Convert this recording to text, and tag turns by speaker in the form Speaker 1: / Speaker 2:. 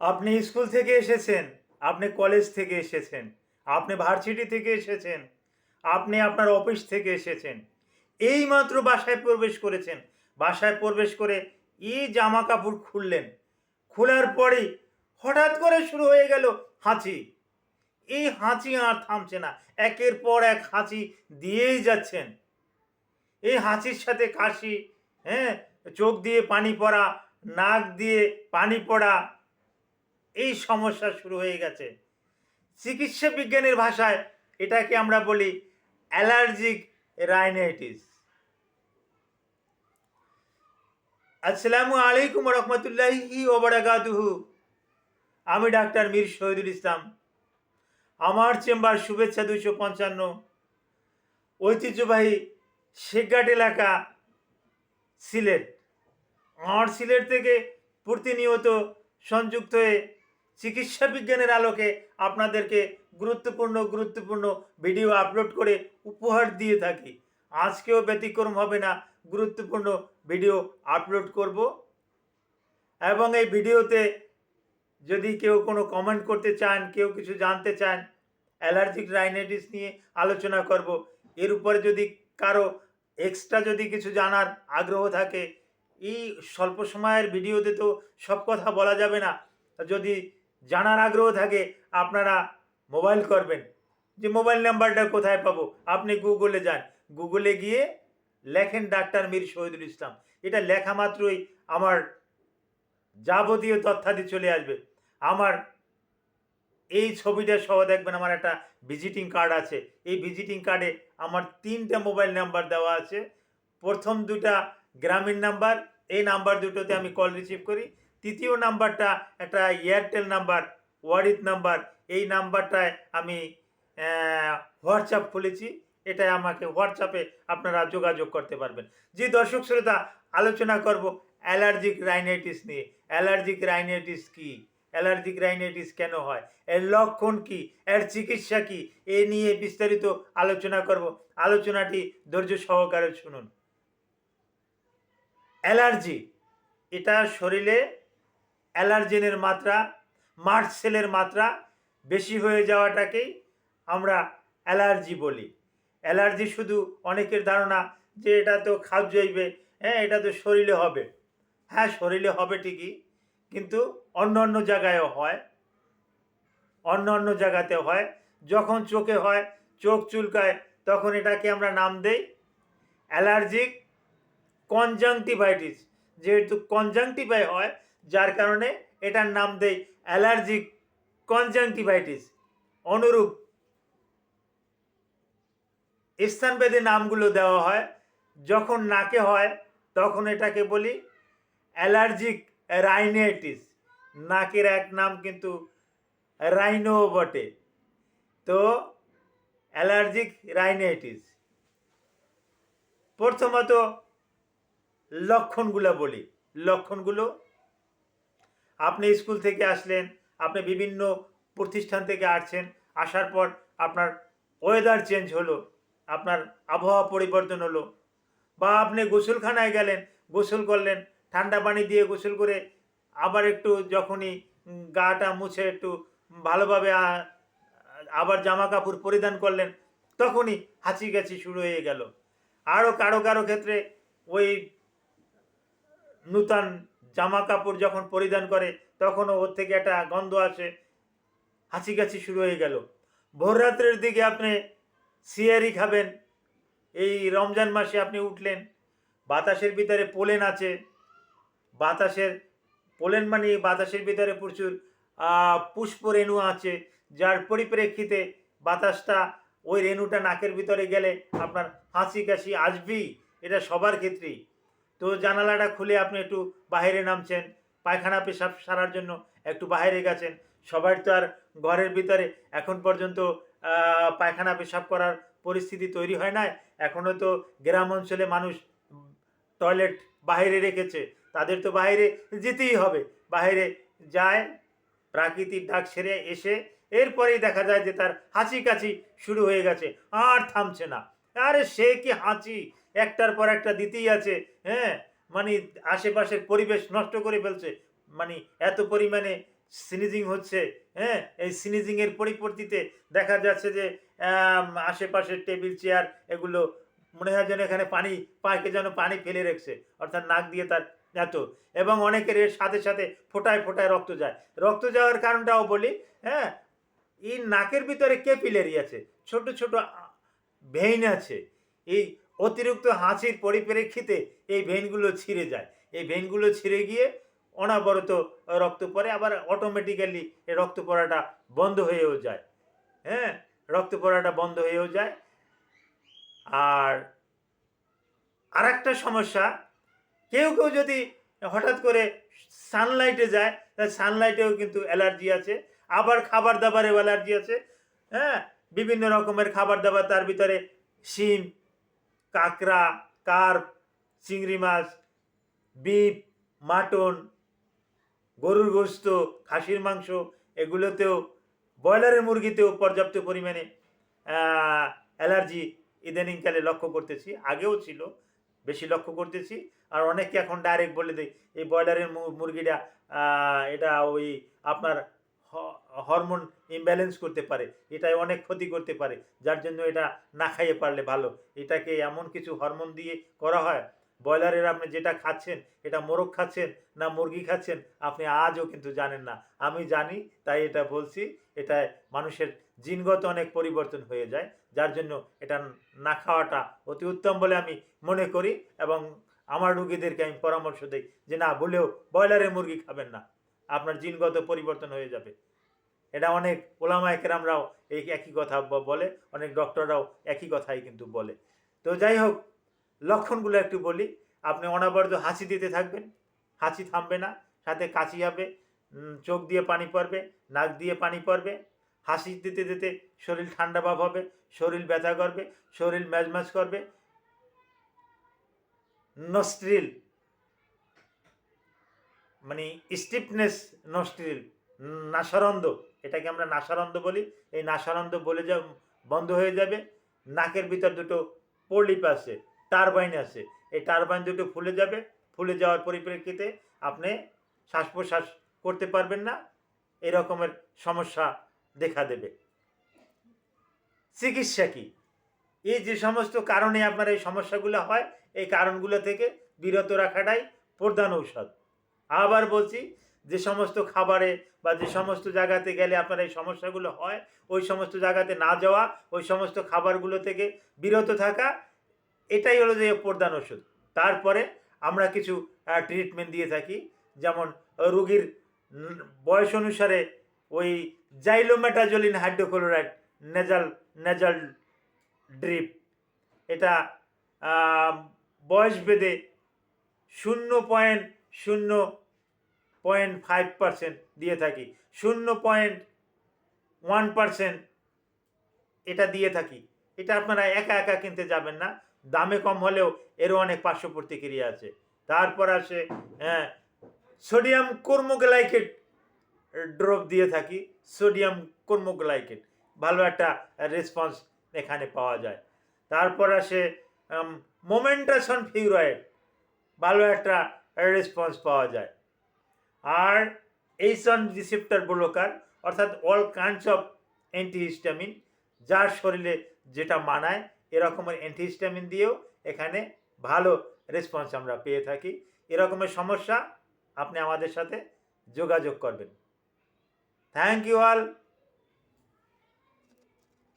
Speaker 1: আপনি স্কুল থেকে এসেছেন, আপনি কলেজ থেকে এসেছেন, আপনি ভার্সিটি থেকে এসেছেন, আপনি আপনার অফিস থেকে এসেছেন। এইমাত্র বাসায় প্রবেশ করেছেন। বাসায় প্রবেশ করে জামা কাপড় খুললেন। খোলার পরেই হঠাৎ করে শুরু হয়ে গেল হাঁচি। এই হাঁচি আর থামছে না। একের পর এক হাঁচি দিয়েই যাচ্ছেন। এই হাঁচির সাথে কাশি, হ্যাঁ, চোখ দিয়ে পানি পড়া, নাক দিয়ে পানি পড়া, এই সমস্যা শুরু হয়ে গেছে। চিকিৎসা বিজ্ঞানের ভাষায় এটাকে আমরা বলি অ্যালার্জিক রাইনাইটিস। আসসালামু আলাইকুম রহমতুল্লাহি ওবারাকাতুহু। আমি ডাক্তার মীর শহীদুল ইসলাম। আমার চেম্বার শুভেচ্ছা 255, ঐতিহ্যবাহী শেখঘাট এলাকা, সিলেট। আমার সিলেট থেকে প্রতিনিয়ত সংযুক্ত হয়ে চিকিৎসা বিজ্ঞানের আলোকে আপনাদেরকে গুরুত্বপূর্ণ ভিডিও আপলোড করে উপহার দিয়ে থাকি। আজকেও ব্যতিক্রম হবে না, গুরুত্বপূর্ণ ভিডিও আপলোড করব। এবং এই ভিডিওতে যদি কেউ কোনো কমেন্ট করতে চান, কেউ কিছু জানতে চান, অ্যালার্জিক রাইনাইটিস নিয়ে আলোচনা করব। এর উপরে যদি কারো এক্সট্রা যদি কিছু জানার আগ্রহ থাকে, এই স্বল্প সময়ের ভিডিওতে তো সব কথা বলা যাবে না। যদি জানার আগ্রহ থাকে আপনারা মোবাইল করবেন। যে মোবাইল নাম্বারটা কোথায় পাবো? আপনি গুগলে যান, গুগলে গিয়ে লেখেন ডাক্তার মীর শহীদুল ইসলাম। এটা লেখা মাত্রই আমার যাবতীয় তথ্যাদি চলে আসবে। আমার এই ছবিটা সহ দেখবেন আমার একটা ভিজিটিং কার্ড আছে। এই ভিজিটিং কার্ডে আমার 3টে মোবাইল নাম্বার দেওয়া আছে। প্রথম 2টা গ্রামীণ নাম্বার, এই নাম্বার দুটোতে আমি কল রিসিভ করি। তৃতীয় নাম্বারটা একটা এয়ারটেল নাম্বার, ওয়ারিদ নাম্বার। এই নাম্বারটায় আমি হোয়াটসঅ্যাপ খুলেছি। এটাই আমাকে হোয়াটসঅ্যাপে আপনারা যোগাযোগ করতে পারবেন। যে দর্শক শ্রোতা, আলোচনা করব অ্যালার্জিক রাইনাইটিস নিয়ে। অ্যালার্জিক রাইনাইটিস কী? অ্যালার্জিক রাইনাইটিস কেন হয়? এর লক্ষণ কি? এর চিকিৎসা কি? এ নিয়ে বিস্তারিত আলোচনা করব। আলোচনাটি ধৈর্য সহকারে শুনুন। অ্যালার্জি, এটা শরীরে অ্যালার্জেনের মাত্রা, মাস্ট সেলের মাত্রা বেশি হয়ে যাওয়াটাকেই আমরা অ্যালার্জি বলি। অ্যালার্জি শুধু অনেকের ধারণা যে এটা তো খাদ্য জৈবে, হ্যাঁ, এটা তো শরীরে হবে। হ্যাঁ, শরীরে হবে ঠিকই, কিন্তু অন্য অন্য জায়গায়ও হয়। অন্য অন্য জায়গাতে হয়। যখন চোখে হয়, চোখ চুলকায়, তখন এটাকে আমরা নাম দেই অ্যালার্জিক কনজাংটিভাইটিস। যেহেতু কনজাংটিভাই হয়, যার কারণে এটার নাম দেই অ্যালার্জিক কনজাংটিভাইটিস। অনুরূপ স্থানভেদে নামগুলো দেওয়া হয়। যখন নাকে হয় তখন এটাকে বলি অ্যালার্জিক রাইনাইটিস। নাকের এক নাম কিন্তু রাইনো বটে। তো অ্যালার্জিক রাইনাইটিস, প্রথমত লক্ষণগুলো বলি। লক্ষণগুলো, আপনি স্কুল থেকে আসলেন, আপনি বিভিন্ন প্রতিষ্ঠান থেকে আসছেন, আসার পর আপনার ওয়েদার চেঞ্জ হলো, আপনার আবহাওয়া পরিবর্তন হলো, বা আপনি গোসলখানায় গেলেন, গোসল করলেন, ঠান্ডা পানি দিয়ে গোসল করে আবার একটু যখনই গাটা মুছে একটু ভালোভাবে আবার জামা কাপড় পরিধান করলেন, তখনই হাঁচি কাশি শুরু হয়ে গেল। আরও কারো কারো ক্ষেত্রে ওই নূতন জামা কাপড় যখন পরিধান করে তখনও ওর থেকে একটা গন্ধ আসে, হাঁচি কাশি শুরু হয়ে গেল। ভোররাত্রের দিকে আপনি সিয়ারি খাবেন, এই রমজান মাসে আপনি উঠলেন, বাতাসের ভিতরে পোলেন আছে, বাতাসের পোলেন মানে বাতাসের ভিতরে প্রচুর পুষ্প রেণু আছে, যার পরিপ্রেক্ষিতে বাতাসটা ওই রেণুটা নাকের ভিতরে গেলে আপনার হাঁচি কাশি আসবেই। এটা সবার ক্ষেত্রেই। তো জানালাটা খুলে আপনি একটু বাইরে নামছেন, পায়খানা পেশাব সারার জন্য একটু বাইরে গেছেন। সবার তো আর ঘরের ভিতরে এখন পর্যন্ত পায়খানা পেশাব করার পরিস্থিতি তৈরি হয় নাই। এখনও তো গ্রাম অঞ্চলে মানুষ টয়লেট বাইরে রেখেছে, তাদের তো বাইরে যেতেই হবে। বাইরে যায়, প্রাকৃতিক ডাক সেরে এসে এরপরেই দেখা যায় যে তার হাঁচি কাশি শুরু হয়ে গেছে, আর থামছে না। আরে সে কি হাঁচি, একটার পর একটা দিতেই আছে, হ্যাঁ, মানে আশেপাশের পরিবেশ নষ্ট করে ফেলছে। মানে এত পরিমাণে স্নিজিং হচ্ছে, হ্যাঁ, এই স্নিজিংয়ের পরিবর্তিতে দেখা যাচ্ছে যে আশেপাশের টেবিল চেয়ার এগুলো মনে হয় যেন এখানে পানি পাকে যেন পানি ফেলে রেখেছে, অর্থাৎ নাক দিয়ে তার এত। এবং অনেকের এর সাথে সাথে ফোটায় ফোটায় রক্ত যায়। রক্ত যাওয়ার কারণটাও বলি, হ্যাঁ, এই নাকের ভিতরে ক্যাপিলারি আছে, ছোট ছোট ভেইন আছে। এই অতিরিক্ত হাঁচির পরিপ্রেক্ষিতে এই ভেইনগুলো ছিঁড়ে যায়। এই ভেইনগুলো ছিঁড়ে গিয়ে অনবরত রক্ত পড়ে, আবার অটোমেটিক্যালি এই রক্ত পড়াটা বন্ধ হয়েও যায়। হ্যাঁ, রক্ত পড়াটা বন্ধ হয়েও যায়। আর আরেকটা সমস্যা, কেউ কেউ যদি হঠাৎ করে সানলাইটে যায়, তাহলে সানলাইটেও কিন্তু অ্যালার্জি আছে। আবার খাবার দাবারেও অ্যালার্জি আছে। হ্যাঁ, বিভিন্ন রকমের খাবার দাবার, তার ভিতরে শিম, কাঁকড়া, কার্প, চিংড়ি মাছ, বিফ, মাটন, গরুর গোস্ত, খাসির মাংস, এগুলোতেও, ব্রয়লারের মুরগিতেও পর্যাপ্ত পরিমাণে অ্যালার্জি ইদানিংকালে লক্ষ্য করতেছি। আগেও ছিল, বেশি লক্ষ্য করতেছি। আর অনেকে এখন ডাইরেক্ট বলে দেয় এই ব্রয়লারের মুরগিটা এটা ওই আপনার হরমোন ইমব্যালেন্স করতে পারে, এটাই অনেক ক্ষতি করতে পারে, যার জন্য এটা না খাইয়ে পারলে ভালো। এটাকে এমন কিছু হরমোন দিয়ে করা হয়। ব্রয়লারের আপনি যেটা খাচ্ছেন, এটা মোরগ খাচ্ছেন না মুরগি খাচ্ছেন, আপনি আজও কিন্তু জানেন না। আমি জানি, তাই এটা বলছি। এটা মানুষের জিনগত অনেক পরিবর্তন হয়ে যায়, যার জন্য এটা না খাওয়াটা অতি উত্তম বলে আমি মনে করি। এবং আমার রুগীদেরকে আমি পরামর্শ দিই যে না, ভুলেও ব্রয়লারের মুরগি খাবেন না, আপনার জিনগত পরিবর্তন হয়ে যাবে। এটা অনেক ওলামায়ে কেরামরাও এই একই কথা বলে, অনেক ডক্টররাও একই কথাই কিন্তু বলে। তো যাই হোক, লক্ষণগুলো একটু বলি। আপনি অনবরত হাঁচি দিতে থাকবেন, হাঁচি থামবে না, সাথে কাশি হবে, চোখ দিয়ে পানি পড়বে, নাক দিয়ে পানি পড়বে, হাসি দিতে দিতে শরীর ঠান্ডা ভাব হবে, শরীর ব্যথা করবে, শরীর ম্যাজম্যাজ করবে, নস্ট্রিল মানে স্টিফনেস, নস্ট্রিল, নাসারন্ধ, এটাকে আমরা নাসারন্ধ বলি, এই নাসারন্ধ বলে যা বন্ধ হয়ে যাবে। নাকের ভিতর দুটো পলিপ আছে, টারবাইন আছে, এই টারবাইন দুটো ফুলে যাবে। ফুলে যাওয়ার পরিপ্রেক্ষিতে আপনি শ্বাস প্রশ্বাস করতে পারবেন না, এরকমের সমস্যা দেখা দেবে। চিকিৎসা কি? এই যে সমস্ত কারণে আপনার এই সমস্যাগুলো হয়, এই কারণগুলো থেকে বিরত রাখাটাই প্রধান ঔষধ। আবার বলছি, যে সমস্ত খাবারে বা যে সমস্ত জায়গাতে গেলে আপনার এই সমস্যাগুলো হয়, ওই সমস্ত জায়গাতে না যাওয়া, ওই সমস্ত খাবারগুলো থেকে বিরত থাকা, এটাই হলো যে প্রধান ওষুধ। তারপরে আমরা কিছু ট্রিটমেন্ট দিয়ে থাকি, যেমন রুগীর বয়স অনুসারে ওই জাইলোমেটাজোলিন হাইড্রোক্লোরাইড নেজাল ড্রিপ, এটা বয়স ভেদে 0.5% দিয়ে থাকি, 0.1% এটা দিয়ে থাকি। এটা আপনারা একা একা কিনতে যাবেন না, দামে কম হলেও এরও অনেক পার্শ্ব প্রতিক্রিয়া আছে। তারপর আসে সোডিয়াম কর্মোগ্লাইকেট ড্রপ দিয়ে থাকি, সোডিয়াম কর্মোগ্লাইকেট, ভালো একটা রেসপন্স এখানে পাওয়া যায়। তারপর আসে মোমেন্টাসন ফিউরয়েড, ভালো একটা রেসপন্স পাওয়া যায়। আর এইচন রিসেপ্টর ব্লকার, অর্থাৎ অল কাইন্ডস অফ অ্যান্টিহিস্টামিন, যার শরীরে যেটা মানায় এরকমের অ্যান্টিহিস্টামিন দিয়েও এখানে ভালো রেসপন্স আমরা পেয়ে থাকি। এরকমের সমস্যা আপনি আমাদের সাথে যোগাযোগ করবেন। Thank you all.